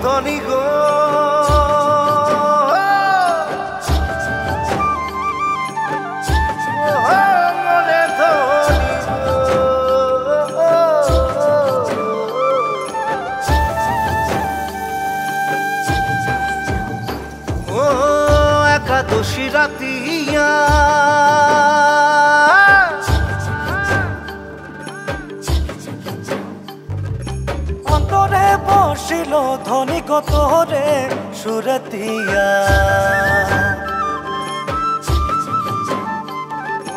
ধনী গো মনে ধনী গো ও একাদশী রাতিয়া বসিল ধনী কত রে সুরতিয়া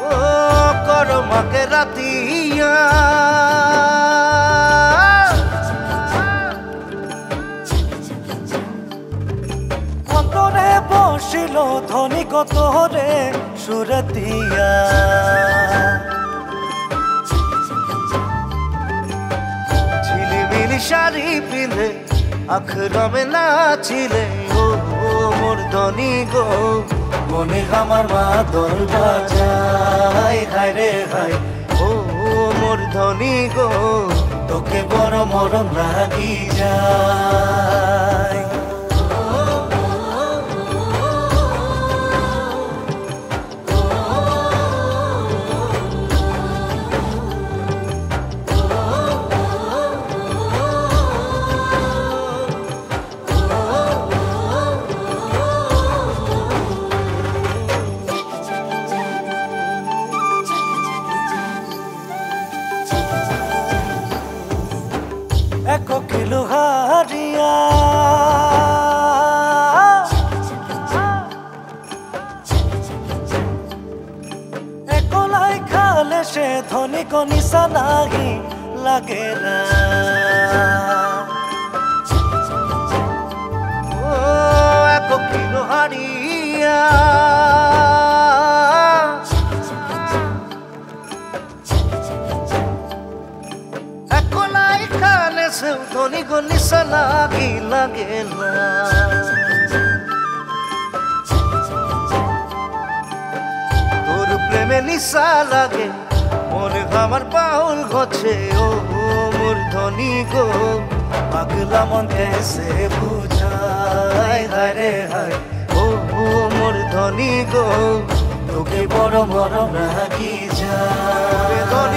ও করমাকে রাতিয়া অন্তরে বসিল ধনী কত রে সুরতিয়া শাড়ি পিঁধে আখরামে নাচিলে ও মোর ধনী গো মনে আমার মা দোল বাজায় হায় রে হায় ও মোর ধনী গো তোকে বড় মরম লাগি যায় এক কিলো হারিয়া একলাই খালে সে ধনী কনিসা নাহি লাগে না ও এক কিলো হারিয়া ধনী গো নিশা লাগি লাগে না তোর প্রেমে নিশা লাগে মনে আমার পাউল গছে ও মোর ধনী গো পাগলা মন এসে বুঝায় হায় রে হায় ও মোর ধনী গো তোকে বড় মরম লাগি যায়